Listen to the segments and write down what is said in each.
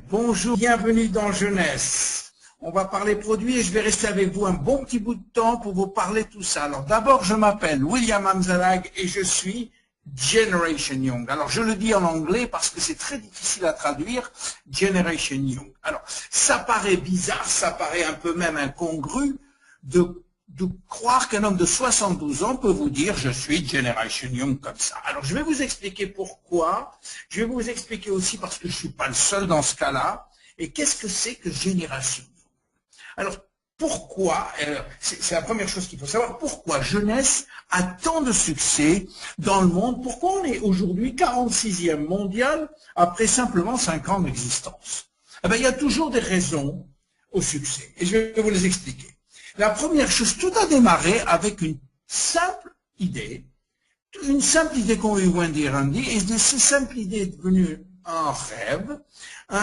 Bonjour, bienvenue dans Jeunesse. On va parler produits et je vais rester avec vous un bon petit bout de temps pour vous parler de tout ça. Alors d'abord, je m'appelle William Amzalag et je suis Generation Young. Alors je le dis en anglais parce que c'est très difficile à traduire, Generation Young. Alors ça paraît bizarre, ça paraît un peu même incongru de croire qu'un homme de 72 ans peut vous dire je suis Generation Young comme ça. Alors je vais vous expliquer pourquoi, je vais vous expliquer aussi parce que je ne suis pas le seul dans ce cas-là, et qu'est-ce que c'est que Génération Young. Alors pourquoi, c'est la première chose qu'il faut savoir, pourquoi Jeunesse a tant de succès dans le monde, pourquoi on est aujourd'hui 46e mondial après simplement 5 ans d'existence. Eh bien, il y a toujours des raisons au succès, et je vais vous les expliquer. La première chose, tout a démarré avec une simple idée qu'ont eu Wendy et Randy, et cette simple idée est devenue un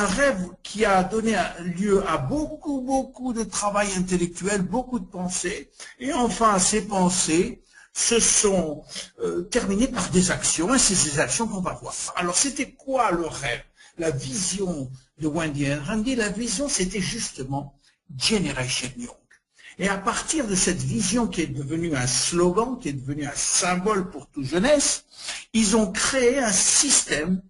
rêve qui a donné lieu à beaucoup de travail intellectuel, beaucoup de pensées, et enfin ces pensées se sont terminées par des actions, et c'est ces actions qu'on va voir. Alors c'était quoi le rêve? La vision de Wendy et Randy, la vision c'était justement Generation Young. Et à partir de cette vision qui est devenue un slogan, qui est devenue un symbole pour toute jeunesse, ils ont créé un système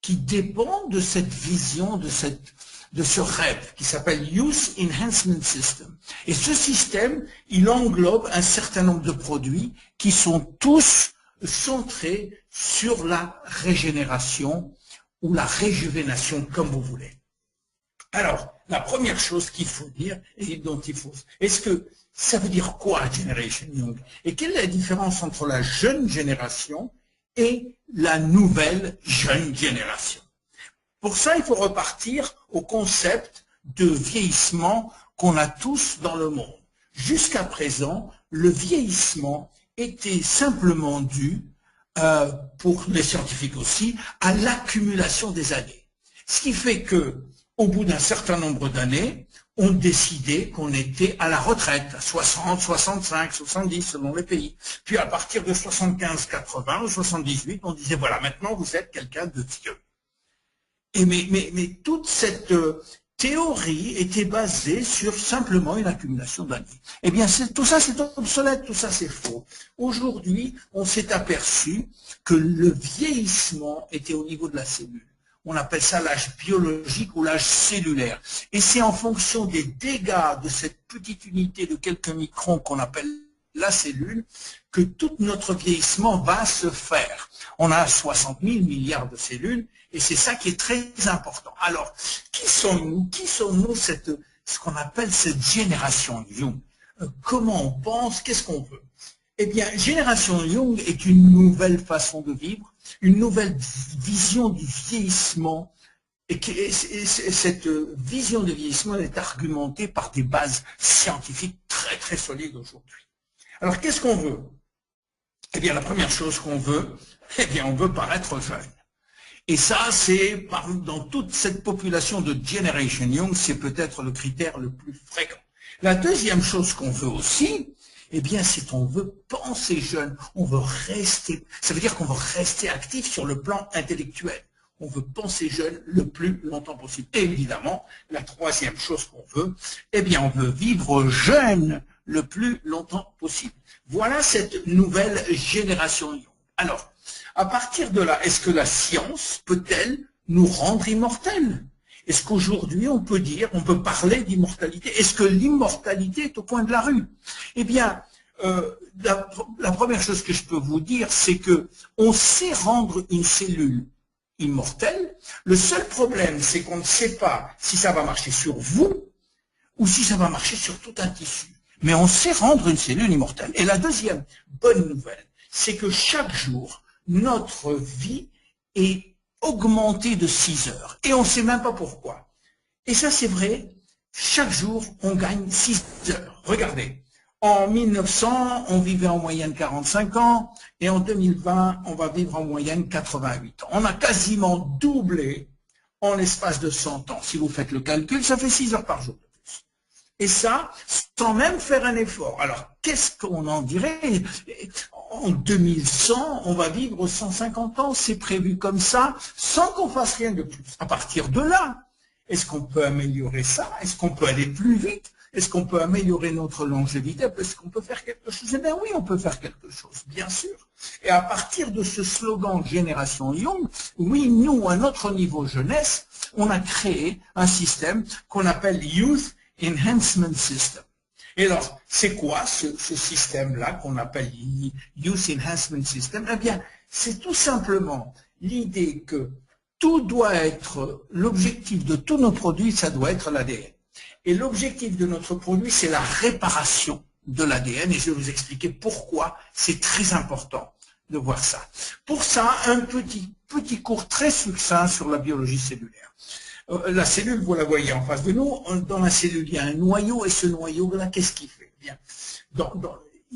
qui dépend de cette vision, de ce rêve, qui s'appelle Youth Enhancement System. Et ce système, il englobe un certain nombre de produits qui sont tous centrés sur la régénération ou la réjuvénation, comme vous voulez. Alors, la première chose qu'il faut dire, et dont il faut... Est-ce que ça veut dire quoi, Generation Young? Et quelle est la différence entre la jeune génération et la nouvelle jeune génération? Pour ça, il faut repartir au concept de vieillissement qu'on a tous dans le monde. Jusqu'à présent, le vieillissement était simplement dû, pour les scientifiques aussi, à l'accumulation des années. Ce qui fait que au bout d'un certain nombre d'années, on décidait qu'on était à la retraite, à 60, 65, 70 selon les pays. Puis à partir de 75, 80 ou 78, on disait voilà, maintenant vous êtes quelqu'un de vieux. Et mais toute cette théorie était basée sur simplement une accumulation d'années. Eh bien, tout ça c'est obsolète, tout ça c'est faux. Aujourd'hui, on s'est aperçu que le vieillissement était au niveau de la cellule. On appelle ça l'âge biologique ou l'âge cellulaire. Et c'est en fonction des dégâts de cette petite unité de quelques microns qu'on appelle la cellule que tout notre vieillissement va se faire. On a 60 000 milliards de cellules et c'est ça qui est très important. Alors, qui sommes-nous? Qui sommes-nous ce qu'on appelle cette génération Young? Comment on pense? Qu'est-ce qu'on veut? Eh bien, Génération Young est une nouvelle façon de vivre, une nouvelle vision du vieillissement, et cette vision de vieillissement est argumentée par des bases scientifiques très solides aujourd'hui. Alors, qu'est-ce qu'on veut? Eh bien, la première chose qu'on veut, eh bien, on veut paraître jeune. Et ça, c'est dans toute cette population de Generation Young, c'est peut-être le critère le plus fréquent. La deuxième chose qu'on veut aussi, eh bien, c'est qu'on veut penser jeune, on veut rester, ça veut dire qu'on veut rester actif sur le plan intellectuel. On veut penser jeune le plus longtemps possible. Et évidemment, la troisième chose qu'on veut, eh bien, on veut vivre jeune le plus longtemps possible. Voilà cette nouvelle génération Young. Alors, à partir de là, est-ce que la science peut-elle nous rendre immortels? Est-ce qu'aujourd'hui, on peut dire, on peut parler d'immortalité? Est-ce que l'immortalité est au coin de la rue? Eh bien, la première chose que je peux vous dire, c'est que on sait rendre une cellule immortelle. Le seul problème, c'est qu'on ne sait pas si ça va marcher sur vous ou si ça va marcher sur tout un tissu. Mais on sait rendre une cellule immortelle. Et la deuxième bonne nouvelle, c'est que chaque jour, notre vie est augmenté de 6 heures. Et on ne sait même pas pourquoi. Et ça, c'est vrai, chaque jour, on gagne 6 heures. Regardez, en 1900, on vivait en moyenne 45 ans, et en 2020, on va vivre en moyenne 88 ans. On a quasiment doublé en l'espace de 100 ans. Si vous faites le calcul, ça fait 6 heures par jour de plus. Et ça, sans même faire un effort. Alors, qu'est-ce qu'on en dirait? En 2100, on va vivre 150 ans, c'est prévu comme ça, sans qu'on fasse rien de plus. À partir de là, Est-ce qu'on peut améliorer ça? Est-ce qu'on peut aller plus vite? Est-ce qu'on peut améliorer notre longévité? Est-ce qu'on peut faire quelque chose? Eh bien oui, on peut faire quelque chose, bien sûr. Et à partir de ce slogan Génération Young, oui, nous, à notre niveau jeunesse, on a créé un système qu'on appelle Youth Enhancement System. Et alors, c'est quoi ce système-là qu'on appelle Youth Enhancement System? Eh bien, c'est tout simplement l'idée que tout doit être, l'objectif de tous nos produits, ça doit être l'ADN. Et l'objectif de notre produit, c'est la réparation de l'ADN, et je vais vous expliquer pourquoi c'est très important de voir ça. Pour ça, un petit cours très succinct sur la biologie cellulaire. La cellule, vous la voyez en face de nous, dans la cellule, il y a un noyau, et ce noyau-là, qu'est-ce qu'il fait? Bien,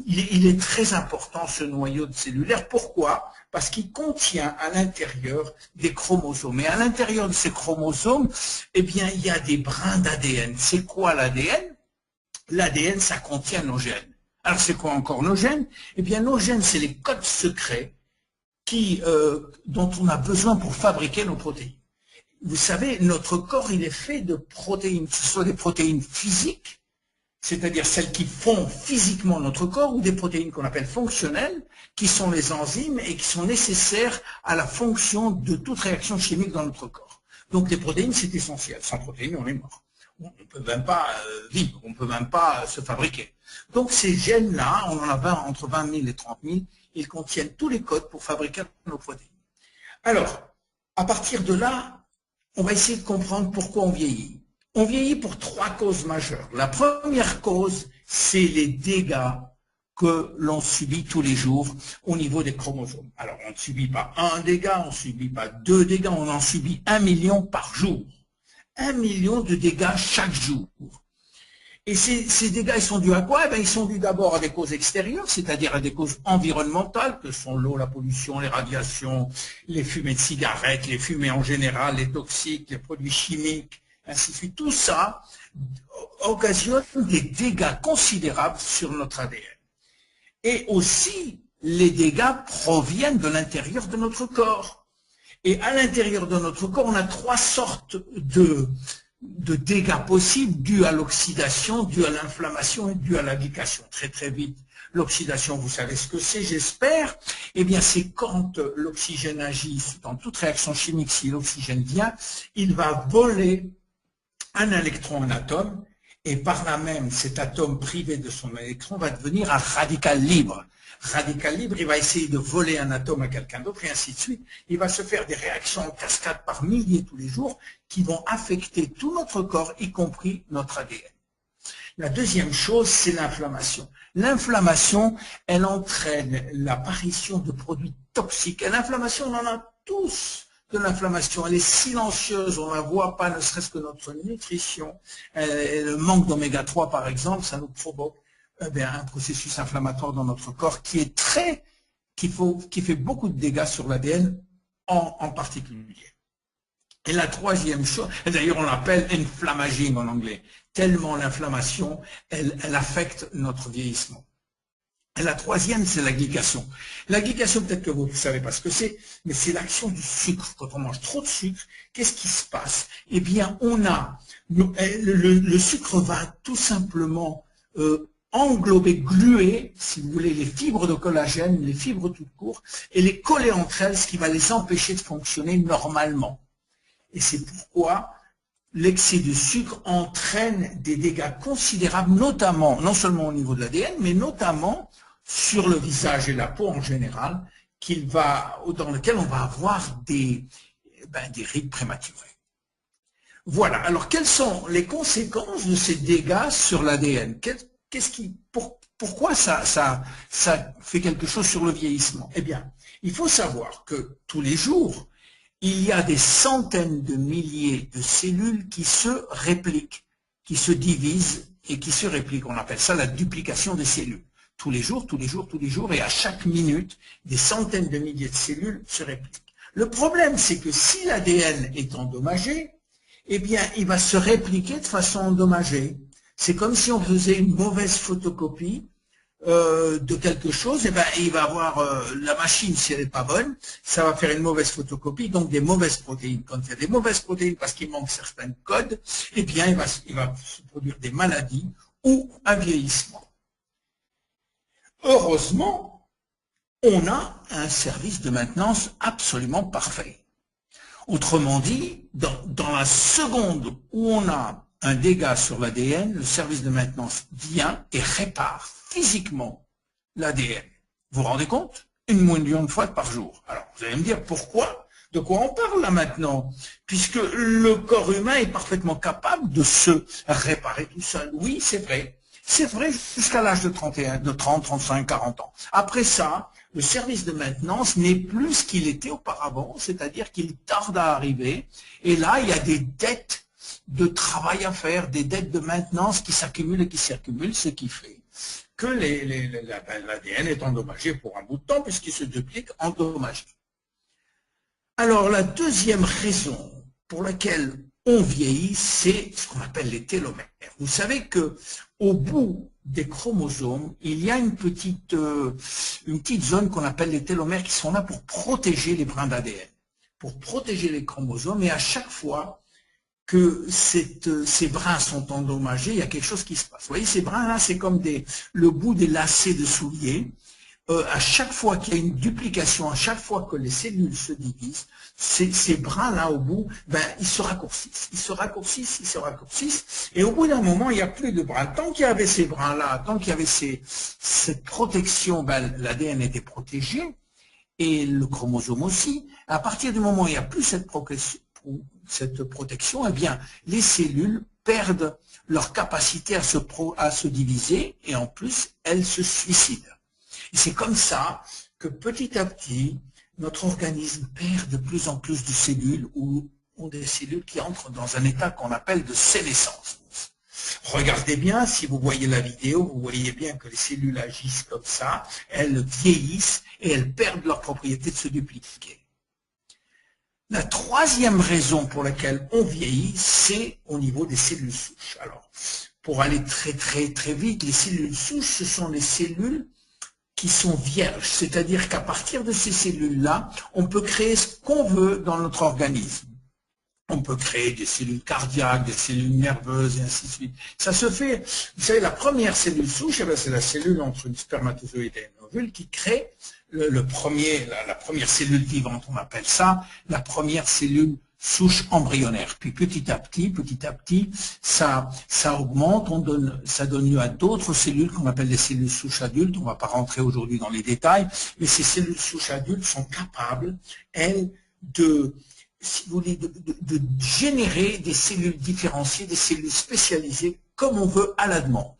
il est très important, ce noyau cellulaire. Pourquoi? Parce qu'il contient à l'intérieur des chromosomes. Et à l'intérieur de ces chromosomes, eh bien, il y a des brins d'ADN. C'est quoi l'ADN? L'ADN, ça contient nos gènes. Alors, c'est quoi encore nos gènes? Eh bien, nos gènes, c'est les codes secrets dont on a besoin pour fabriquer nos protéines. Vous savez, notre corps, il est fait de protéines, que ce soit des protéines physiques, c'est-à-dire celles qui font physiquement notre corps, ou des protéines qu'on appelle fonctionnelles, qui sont les enzymes et qui sont nécessaires à la fonction de toute réaction chimique dans notre corps. Donc les protéines, c'est essentiel. Sans protéines, on est mort. On ne peut même pas vivre, on ne peut même pas se fabriquer. Donc ces gènes-là, on en a entre 20 000 et 30 000, ils contiennent tous les codes pour fabriquer nos protéines. Alors, à partir de là, on va essayer de comprendre pourquoi on vieillit. On vieillit pour 3 causes majeures. La première cause, c'est les dégâts que l'on subit tous les jours au niveau des chromosomes. Alors, on ne subit pas un dégât, on ne subit pas 2 dégâts, on en subit 1 million par jour. 1 million de dégâts chaque jour. Et ces dégâts, ils sont dus à quoi? Eh bien, ils sont dus d'abord à des causes extérieures, c'est-à-dire à des causes environnementales, que sont l'eau, la pollution, les radiations, les fumées de cigarettes, les fumées en général, les toxiques, les produits chimiques, ainsi de suite. Tout ça occasionne des dégâts considérables sur notre ADN. Et aussi, les dégâts proviennent de l'intérieur de notre corps. Et à l'intérieur de notre corps, on a 3 sortes de dégâts possibles dus à l'oxydation, dus à l'inflammation et dus à la glycation. Très très vite. L'oxydation, vous savez ce que c'est, j'espère. Eh bien, c'est quand l'oxygène agit dans toute réaction chimique, si l'oxygène vient, il va voler un électron, un atome, et par là même, cet atome privé de son électron va devenir un radical libre. Radical libre, il va essayer de voler un atome à quelqu'un d'autre, et ainsi de suite. Il va se faire des réactions en cascade par milliers tous les jours qui vont affecter tout notre corps, y compris notre ADN. La deuxième chose, c'est l'inflammation. L'inflammation, elle entraîne l'apparition de produits toxiques. Et l'inflammation, on en a tous de l'inflammation. Elle est silencieuse, on ne la voit pas, ne serait-ce que notre nutrition. Le manque d'oméga 3, par exemple, ça nous provoque un processus inflammatoire dans notre corps qui fait beaucoup de dégâts sur l'ADN en particulier. Et la troisième chose, d'ailleurs on l'appelle inflammaging en anglais, tellement l'inflammation, elle affecte notre vieillissement. Et la troisième, c'est la glycation. La glycation, peut-être que vous ne savez pas ce que c'est, mais c'est l'action du sucre. Quand on mange trop de sucre, qu'est-ce qui se passe? Eh bien, le sucre va tout simplement englober, gluer, si vous voulez, les fibres de collagène, les fibres toutes court, et les coller entre elles, ce qui va les empêcher de fonctionner normalement. Et c'est pourquoi l'excès de sucre entraîne des dégâts considérables, notamment, non seulement au niveau de l'ADN, mais notamment sur le visage et la peau en général, dans lequel on va avoir des rides prématurées. Voilà. Alors, quelles sont les conséquences de ces dégâts sur l'ADN? Pourquoi ça fait quelque chose sur le vieillissement? Eh bien, il faut savoir que tous les jours, il y a des centaines de milliers de cellules qui se répliquent, qui se divisent et qui se répliquent. On appelle ça la duplication des cellules. Tous les jours, tous les jours, tous les jours, et à chaque minute, des centaines de milliers de cellules se répliquent. Le problème, c'est que si l'ADN est endommagé, eh bien, il va se répliquer de façon endommagée. C'est comme si on faisait une mauvaise photocopie de quelque chose, eh ben, il va avoir la machine, si elle n'est pas bonne, ça va faire une mauvaise photocopie, donc des mauvaises protéines. Quand il y a des mauvaises protéines parce qu'il manque certains codes, eh bien, il va se produire des maladies ou un vieillissement. Heureusement, on a un service de maintenance absolument parfait. Autrement dit, dans la seconde où on a un dégât sur l'ADN, le service de maintenance vient et répare physiquement l'ADN. Vous vous rendez compte? 1 million de fois par jour. Alors, vous allez me dire pourquoi? De quoi on parle là maintenant? Puisque le corps humain est parfaitement capable de se réparer tout seul. Oui, c'est vrai. C'est vrai jusqu'à l'âge de 30, 35, 40 ans. Après ça, le service de maintenance n'est plus ce qu'il était auparavant, c'est-à-dire qu'il tarde à arriver. Et là, il y a des dettes de travail à faire, des dettes de maintenance qui s'accumulent et qui s'accumulent, ce qui fait que l'ADN est endommagé pour un bout de temps puisqu'il se duplique endommagé. Alors, la deuxième raison pour laquelle on vieillit, c'est ce qu'on appelle les télomères. Vous savez que au bout des chromosomes, il y a une petite zone qu'on appelle les télomères qui sont là pour protéger les brins d'ADN, pour protéger les chromosomes, et à chaque fois que ces brins sont endommagés, il y a quelque chose qui se passe. Vous voyez, ces brins-là, c'est comme le bout des lacets de souliers. À chaque fois qu'il y a une duplication, à chaque fois que les cellules se divisent, ces brins-là au bout, ben, ils se raccourcissent, ils se raccourcissent, ils se raccourcissent, et au bout d'un moment, il n'y a plus de brins. Tant qu'il y avait ces brins-là, tant qu'il y avait cette protection, ben, l'ADN était protégé, et le chromosome aussi. À partir du moment où il n'y a plus cette protection, eh bien, les cellules perdent leur capacité à se diviser, et en plus, elles se suicident. Et c'est comme ça que petit à petit, notre organisme perd de plus en plus de cellules ou des cellules qui entrent dans un état qu'on appelle de sénescence. Regardez bien, si vous voyez la vidéo, vous voyez bien que les cellules agissent comme ça, elles vieillissent et elles perdent leur propriété de se dupliquer. La troisième raison pour laquelle on vieillit, c'est au niveau des cellules souches. Alors, pour aller très vite, les cellules souches, ce sont les cellules qui sont vierges, c'est-à-dire qu'à partir de ces cellules-là, on peut créer ce qu'on veut dans notre organisme. On peut créer des cellules cardiaques, des cellules nerveuses, et ainsi de suite. Ça se fait, vous savez, la première cellule souche, c'est la cellule entre une spermatozoïde et un ovule qui crée la première cellule vivante, on appelle ça, la première cellule souche embryonnaire. Puis petit à petit, ça augmente, ça donne lieu à d'autres cellules qu'on appelle les cellules souches adultes. On ne va pas rentrer aujourd'hui dans les détails, mais ces cellules souches adultes sont capables, elles, si vous voulez, de générer des cellules différenciées, des cellules spécialisées, comme on veut à la demande.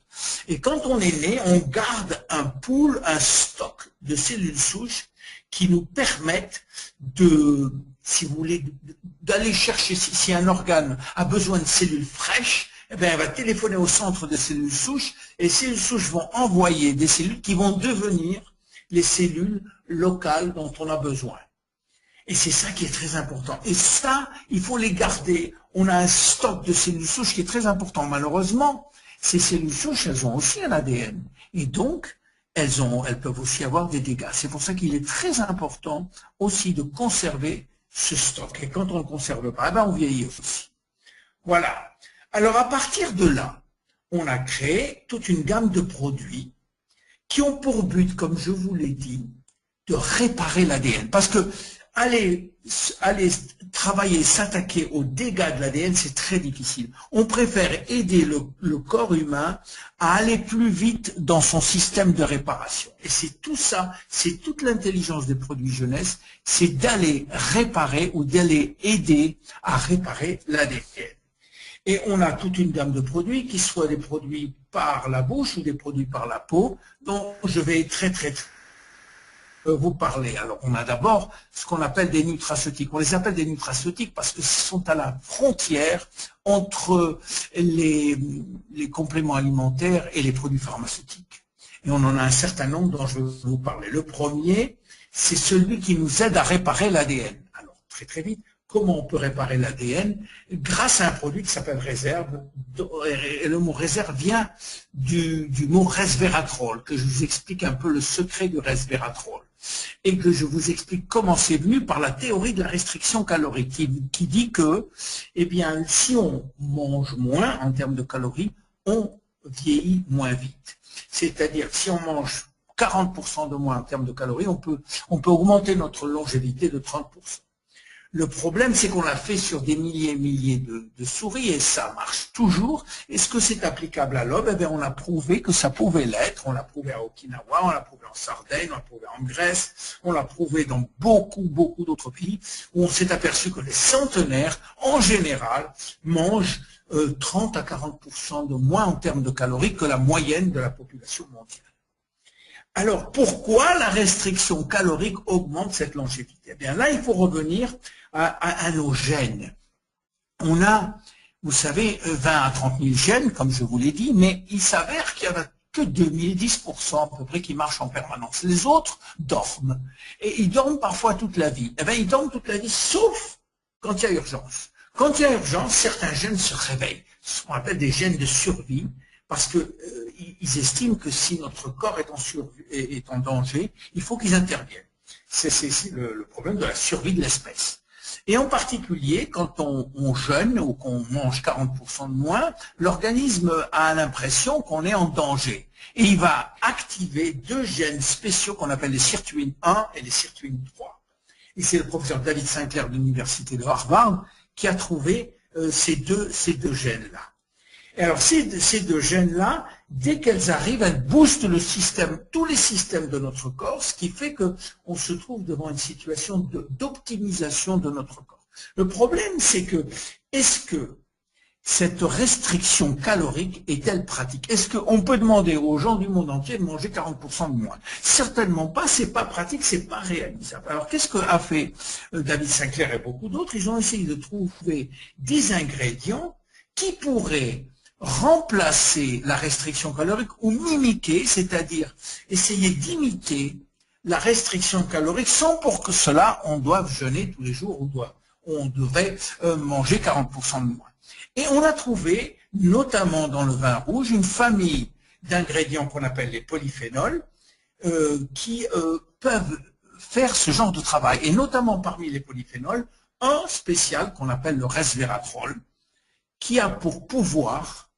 Et quand on est né, on garde un pool, un stock de cellules souches qui nous permettent si vous voulez, d'aller chercher, si un organe a besoin de cellules fraîches, eh bien, elle va téléphoner au centre de cellules souches, et les cellules souches vont envoyer des cellules qui vont devenir les cellules locales dont on a besoin. Et c'est ça qui est très important. Et ça, il faut les garder. On a un stock de cellules souches qui est très important. Malheureusement, ces cellules souches, elles ont aussi un ADN. Et donc, elles peuvent aussi avoir des dégâts. C'est pour ça qu'il est très important aussi de conserver ce stock. Et quand on ne le conserve pas, eh ben on vieillit aussi. Voilà. Alors, à partir de là, on a créé toute une gamme de produits qui ont pour but, comme je vous l'ai dit, de réparer l'ADN. Parce que aller travailler, s'attaquer aux dégâts de l'ADN, c'est très difficile. On préfère aider le corps humain à aller plus vite dans son système de réparation. Et c'est tout ça, c'est toute l'intelligence des produits jeunesse, c'est d'aller réparer ou d'aller aider à réparer l'ADN. Et on a toute une gamme de produits, qui soient des produits par la bouche ou des produits par la peau, dont je vais très vous parler. Alors, on a d'abord ce qu'on appelle des nutraceutiques. On les appelle des nutraceutiques parce que ce sont à la frontière entre les compléments alimentaires et les produits pharmaceutiques. Et on en a un certain nombre dont je vais vous parler. Le premier, c'est celui qui nous aide à réparer l'ADN. Alors, très vite, comment on peut réparer l'ADN grâce à un produit qui s'appelle réserve. Et le mot réserve vient du mot resveratrol, que je vous explique un peu le secret du resveratrol. Et que je vous explique comment c'est venu par la théorie de la restriction calorique, qui dit que, eh bien, si on mange moins en termes de calories, on vieillit moins vite. C'est-à-dire, si on mange 40% de moins en termes de calories, on peut augmenter notre longévité de 30%. Le problème, c'est qu'on l'a fait sur des milliers et milliers de souris et ça marche toujours. Est-ce que c'est applicable à l'homme? Eh bien, on a prouvé que ça pouvait l'être. On l'a prouvé à Okinawa, on l'a prouvé en Sardaigne, on l'a prouvé en Grèce, on l'a prouvé dans beaucoup, beaucoup d'autres pays où on s'est aperçu que les centenaires, en général, mangent 30 à 40% de moins en termes de calories que la moyenne de la population mondiale. Alors, pourquoi la restriction calorique augmente cette longévité? Eh bien, là, il faut revenir à nos gènes. On a, vous savez, 20 à 30 000 gènes, comme je vous l'ai dit, mais il s'avère qu'il y en a que 2010% à peu près qui marchent en permanence. Les autres dorment. Et ils dorment parfois toute la vie. Eh bien, ils dorment toute la vie, sauf quand il y a urgence. Quand il y a urgence, certains gènes se réveillent. Ce qu'on appelle des gènes de survie, parce qu'ils estiment que si notre corps est en danger, il faut qu'ils interviennent. C'est le problème de la survie de l'espèce. Et en particulier, quand on jeûne ou qu'on mange 40% de moins, l'organisme a l'impression qu'on est en danger. Et il va activer deux gènes spéciaux qu'on appelle les sirtuines 1 et les sirtuines 3. Et c'est le professeur David Sinclair de l'université de Harvard qui a trouvé ces deux gènes-là. Et alors ces deux gènes-là, dès qu'elles arrivent, elles boostent le système, tous les systèmes de notre corps, ce qui fait qu'on se trouve devant une situation d'optimisation de notre corps. Le problème, c'est que, est-ce que cette restriction calorique est-elle pratique? Est-ce qu'on peut demander aux gens du monde entier de manger 40% de moins? Certainement pas, c'est pas pratique, c'est pas réalisable. Alors qu'est-ce qu'a fait David Sinclair et beaucoup d'autres? Ils ont essayé de trouver des ingrédients qui pourraient remplacer la restriction calorique ou mimiquer, c'est-à-dire essayer d'imiter la restriction calorique sans pour que cela on doive jeûner tous les jours ou on devrait manger 40% de moins. Et on a trouvé, notamment dans le vin rouge, une famille d'ingrédients qu'on appelle les polyphénols qui peuvent faire ce genre de travail. Et notamment parmi les polyphénols, un spécial qu'on appelle le resveratrol, qui a pour pouvoir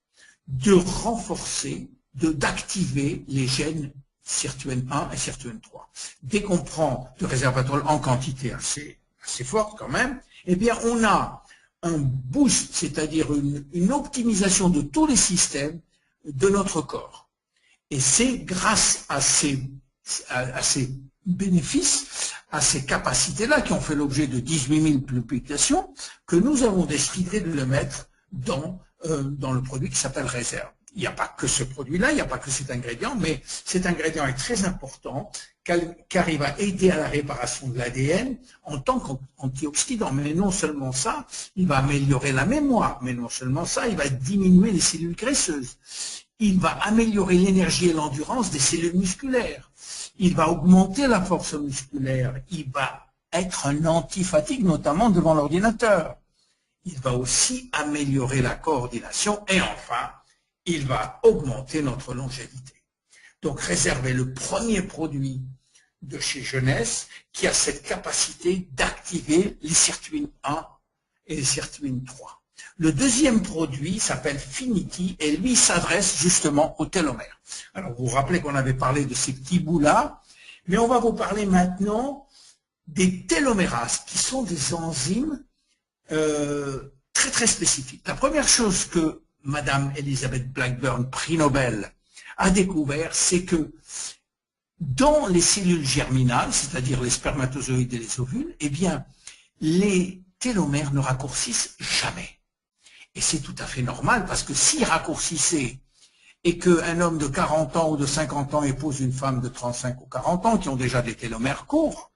de renforcer, d'activer les gènes sirtuine 1 et sirtuine 3. Dès qu'on prend de resveratrol en quantité assez forte quand même, eh bien on a un boost, c'est-à-dire une optimisation de tous les systèmes de notre corps. Et c'est grâce à ces bénéfices, à ces capacités-là qui ont fait l'objet de 18 000 publications, que nous avons décidé de le mettre dans le produit qui s'appelle Réserve. Il n'y a pas que ce produit-là, il n'y a pas que cet ingrédient, mais cet ingrédient est très important car il va aider à la réparation de l'ADN en tant qu'antioxydant. Mais non seulement ça, il va améliorer la mémoire, mais non seulement ça, il va diminuer les cellules graisseuses. Il va améliorer l'énergie et l'endurance des cellules musculaires. Il va augmenter la force musculaire. Il va être un anti-fatigue, notamment devant l'ordinateur. Il va aussi améliorer la coordination et enfin, il va augmenter notre longévité. Donc, Réserve est le premier produit de chez Jeunesse qui a cette capacité d'activer les sirtuines 1 et les sirtuines 3. Le deuxième produit s'appelle Finity et lui s'adresse justement aux télomères. Alors, vous vous rappelez qu'on avait parlé de ces petits bouts-là, mais on va vous parler maintenant des télomérases qui sont des enzymes très très spécifiques. La première chose que Madame Elizabeth Blackburn, prix Nobel, a découvert, c'est que dans les cellules germinales, c'est-à-dire les spermatozoïdes et les ovules, eh bien, les télomères ne raccourcissent jamais. Et c'est tout à fait normal, parce que s'ils raccourcissaient et qu'un homme de 40 ans ou de 50 ans épouse une femme de 35 ou 40 ans qui ont déjà des télomères courts,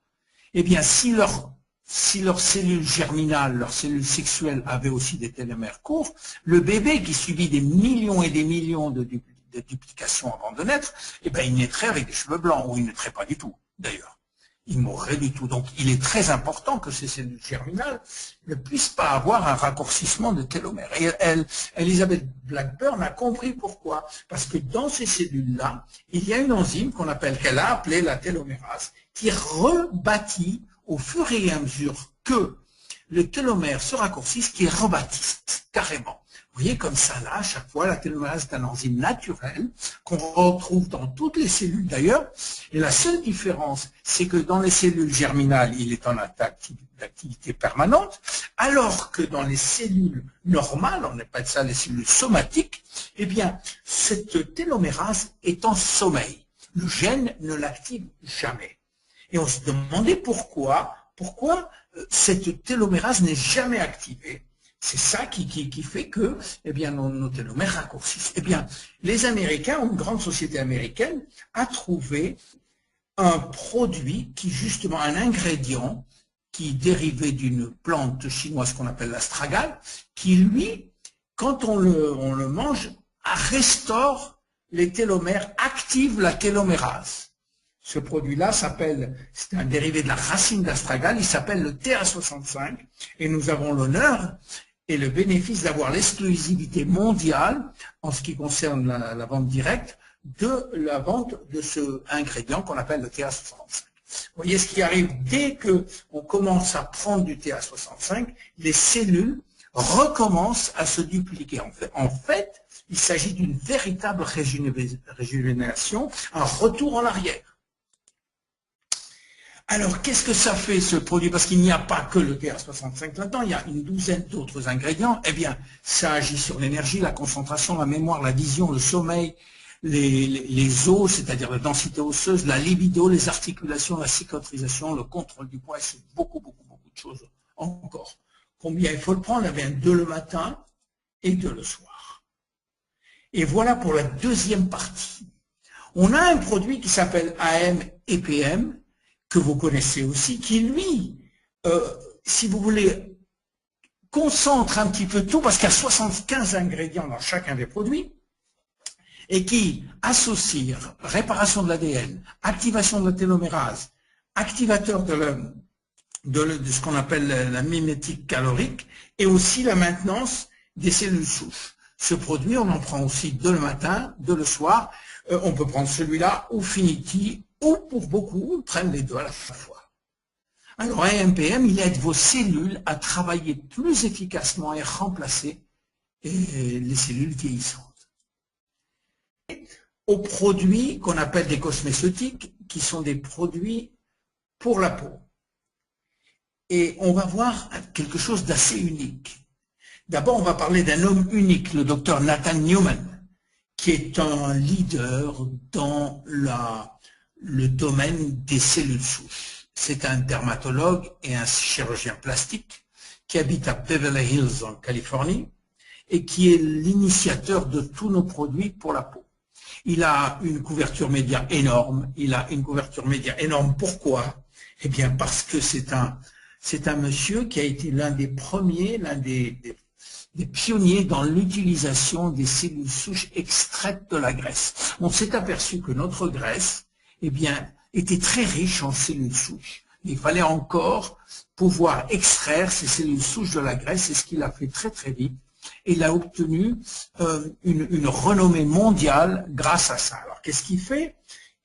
eh bien, si leurs cellules germinales, leurs cellules sexuelles avaient aussi des télomères courts, le bébé qui subit des millions et des millions de duplications avant de naître, eh bien, il naîtrait avec des cheveux blancs, ou il ne naîtrait pas du tout, d'ailleurs. il mourrait du tout. Donc il est très important que ces cellules germinales ne puissent pas avoir un raccourcissement de télomère. Et Elizabeth Blackburn a compris pourquoi. Parce que dans ces cellules-là, il y a une enzyme qu'elle a appelée la télomérase, qui rebâtit au fur et à mesure que le télomère se raccourcisse, qui rebâtisse carrément. Vous voyez, comme ça, là, à chaque fois, la télomérase est un enzyme naturel qu'on retrouve dans toutes les cellules d'ailleurs. Et la seule différence, c'est que dans les cellules germinales, il est en activité permanente, alors que dans les cellules normales, on appelle ça les cellules somatiques, eh bien, cette télomérase est en sommeil. Le gène ne l'active jamais. Et on se demandait pourquoi cette télomérase n'est jamais activée. C'est ça qui fait que eh bien, nos télomères raccourcissent. Eh bien, les Américains, une grande société américaine, a trouvé un produit qui, justement, un ingrédient qui dérivait d'une plante chinoise qu'on appelle l'astragale, qui, lui, quand on le mange, restaure les télomères, active la télomérase. Ce produit-là c'est un dérivé de la racine d'astragale, il s'appelle le TA65, et nous avons l'honneur et le bénéfice d'avoir l'exclusivité mondiale en ce qui concerne la vente directe de la vente de ce ingrédient qu'on appelle le TA65. Vous voyez ce qui arrive dès qu'on commence à prendre du TA65, les cellules recommencent à se dupliquer. En fait, il s'agit d'une véritable régénération, un retour en arrière. Alors, qu'est-ce que ça fait, ce produit? Parce qu'il n'y a pas que le TA65 là-dedans, il y a une douzaine d'autres ingrédients. Eh bien, ça agit sur l'énergie, la concentration, la mémoire, la vision, le sommeil, les os, c'est-à-dire la densité osseuse, la libido, les articulations, la cicatrisation, le contrôle du poids, et c'est beaucoup de choses encore. Combien il faut le prendre? Eh bien, 2 le matin et 2 le soir. Et voilà pour la deuxième partie. On a un produit qui s'appelle AM et PM, que vous connaissez aussi, qui lui, si vous voulez, concentre un petit peu tout, parce qu'il y a 75 ingrédients dans chacun des produits, et qui associe réparation de l'ADN, activation de la télomérase, activateur de ce qu'on appelle la mimétique calorique, et aussi la maintenance des cellules souches. Ce produit, on en prend aussi 2 le matin, 2 le soir. On peut prendre celui-là ou Finity, ou pour beaucoup, prennent les 2 à la fois. Alors, AMPM, il aide vos cellules à travailler plus efficacement et remplacer les cellules vieillissantes. Aux produits qu'on appelle des cosméceutiques, qui sont des produits pour la peau. Et on va voir quelque chose d'assez unique. D'abord, on va parler d'un homme unique, le docteur Nathan Newman, qui est un leader dans le domaine des cellules souches. C'est un dermatologue et un chirurgien plastique qui habite à Beverly Hills en Californie et qui est l'initiateur de tous nos produits pour la peau. Il a une couverture média énorme. Pourquoi? Eh bien, parce que c'est un monsieur qui a été l'un des premiers, l'un des pionniers dans l'utilisation des cellules souches extraites de la graisse. On s'est aperçu que notre graisse, eh bien, était très riche en cellules souches. Il fallait encore pouvoir extraire ces cellules souches de la graisse, c'est ce qu'il a fait très vite. Et il a obtenu une renommée mondiale grâce à ça. Alors, qu'est-ce qu'il fait?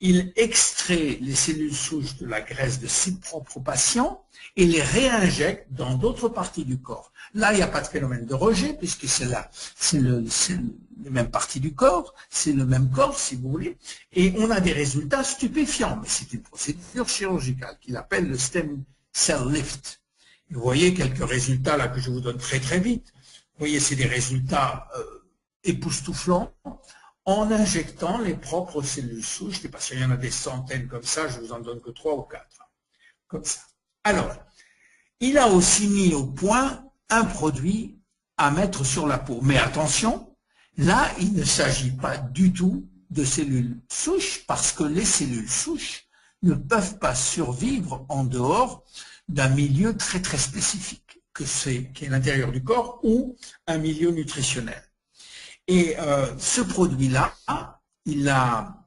Il extrait les cellules souches de la graisse de ses propres patients et les réinjecte dans d'autres parties du corps. Là, il n'y a pas de phénomène de rejet, puisque c'est les mêmes parties du corps, c'est le même corps, si vous voulez, et on a des résultats stupéfiants. Mais c'est une procédure chirurgicale qu'il appelle le stem cell lift. Et vous voyez quelques résultats là que je vous donne très vite. Vous voyez, c'est des résultats époustouflants en injectant les propres cellules souches. Parce qu'il y en a des centaines comme ça, je vous en donne que 3 ou 4. Comme ça. Alors, il a aussi mis au point un produit à mettre sur la peau. Mais attention, là, il ne s'agit pas du tout de cellules souches, parce que les cellules souches ne peuvent pas survivre en dehors d'un milieu très spécifique, qui est l'intérieur du corps ou un milieu nutritionnel. Et ce produit-là, il a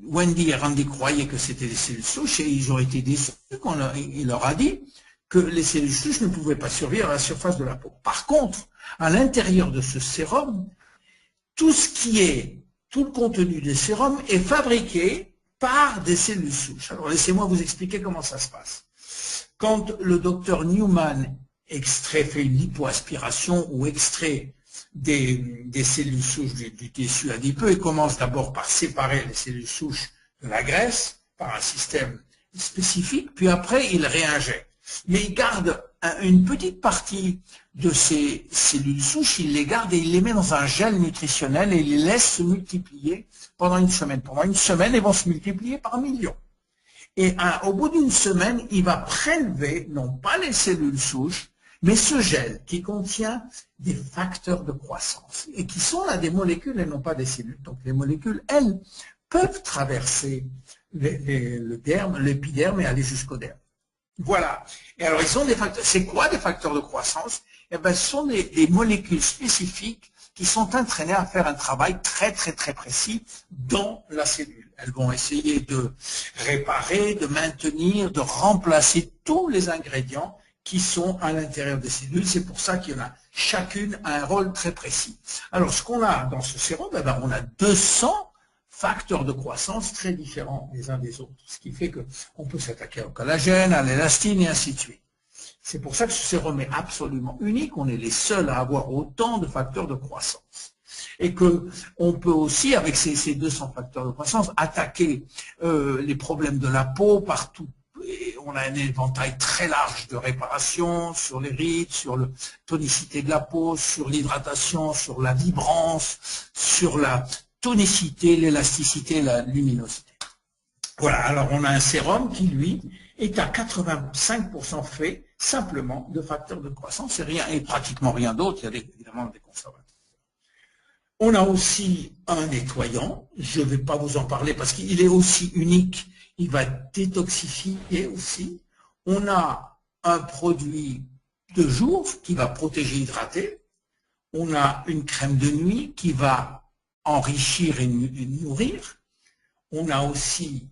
Wendy et Randy croyaient que c'était des cellules souches et ils ont été déçus quand il leur a dit que les cellules souches ne pouvaient pas survivre à la surface de la peau. Par contre, à l'intérieur de ce sérum, tout le contenu des sérums est fabriqué par des cellules souches. Alors laissez-moi vous expliquer comment ça se passe. Quand le docteur Newman fait une lipoaspiration ou extrait des cellules souches du tissu adipeux, il commence d'abord par séparer les cellules souches de la graisse par un système spécifique, puis après il réinjecte. Mais il garde une petite partie de ces cellules souches, il les garde et il les met dans un gel nutritionnel et il les laisse se multiplier pendant une semaine. Pendant une semaine, ils vont se multiplier par millions. Et au bout d'une semaine, il va prélever, non pas les cellules souches, mais ce gel qui contient des facteurs de croissance et qui sont là des molécules et non pas des cellules. Donc les molécules, elles, peuvent traverser l'épiderme et aller jusqu'au derme. Voilà. Et alors, ils sont des facteurs. C'est quoi des facteurs de croissance? Eh ben, ce sont des molécules spécifiques qui sont entraînées à faire un travail très, très, très précis dans la cellule. Elles vont essayer de réparer, de maintenir, de remplacer tous les ingrédients qui sont à l'intérieur des cellules. C'est pour ça qu'il y en a chacune a un rôle très précis. Alors, ce qu'on a dans ce sérum, eh ben, on a 200 facteurs de croissance très différents les uns des autres, ce qui fait qu'on peut s'attaquer au collagène, à l'élastine et ainsi de suite. C'est pour ça que ce sérum est absolument unique, on est les seuls à avoir autant de facteurs de croissance. Et qu'on peut aussi, avec ces 200 facteurs de croissance, attaquer les problèmes de la peau partout. Et on a un éventail très large de réparation sur les rides, sur la tonicité de la peau, sur l'hydratation, sur la vibrance, sur la tonicité, l'élasticité, la luminosité. Voilà, alors on a un sérum qui, lui, est à 85% fait simplement de facteurs de croissance et pratiquement rien d'autre, il y a évidemment des conservateurs. On a aussi un nettoyant, je ne vais pas vous en parler parce qu'il est aussi unique, il va détoxifier aussi. On a un produit de jour qui va protéger, hydrater. On a une crème de nuit qui va enrichir et nourrir. On a aussi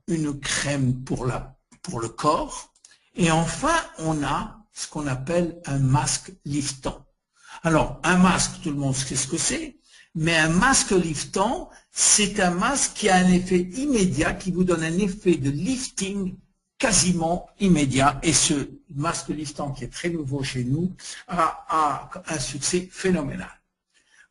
une crème pour le corps. Et enfin, on a ce qu'on appelle un masque liftant. Alors, un masque, tout le monde sait ce que c'est, mais un masque liftant, c'est un masque qui a un effet immédiat, qui vous donne un effet de lifting quasiment immédiat. Et ce masque liftant, qui est très nouveau chez nous, a un succès phénoménal.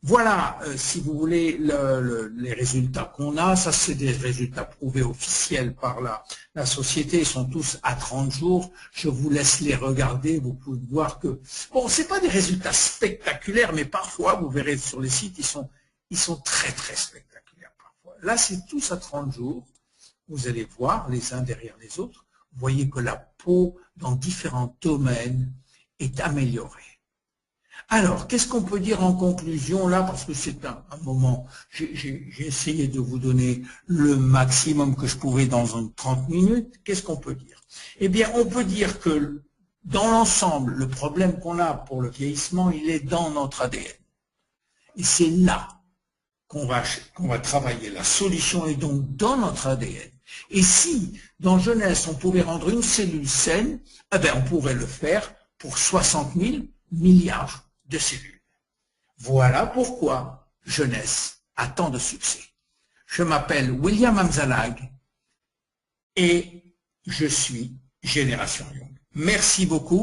Voilà, si vous voulez, les résultats qu'on a. Ça, c'est des résultats prouvés officiels par la société. Ils sont tous à 30 jours. Je vous laisse les regarder. Vous pouvez voir que, bon, c'est pas des résultats spectaculaires, mais parfois, vous verrez sur les sites, ils sont très, très spectaculaires parfois. Là, c'est tous à 30 jours. Vous allez voir les uns derrière les autres. Vous voyez que la peau, dans différents domaines, est améliorée. Alors, qu'est-ce qu'on peut dire en conclusion là, parce que c'est un moment, j'ai essayé de vous donner le maximum que je pouvais dans 30 minutes. Qu'est-ce qu'on peut dire? Eh bien, on peut dire que dans l'ensemble, le problème qu'on a pour le vieillissement, il est dans notre ADN. Et c'est là qu'on va travailler. La solution est donc dans notre ADN. Et si, dans jeunesse, on pouvait rendre une cellule saine, eh bien, on pourrait le faire pour 60 000 milliards de cellules. Voilà pourquoi jeunesse a tant de succès. Je m'appelle William Amzalag et je suis Génération Young. Merci beaucoup.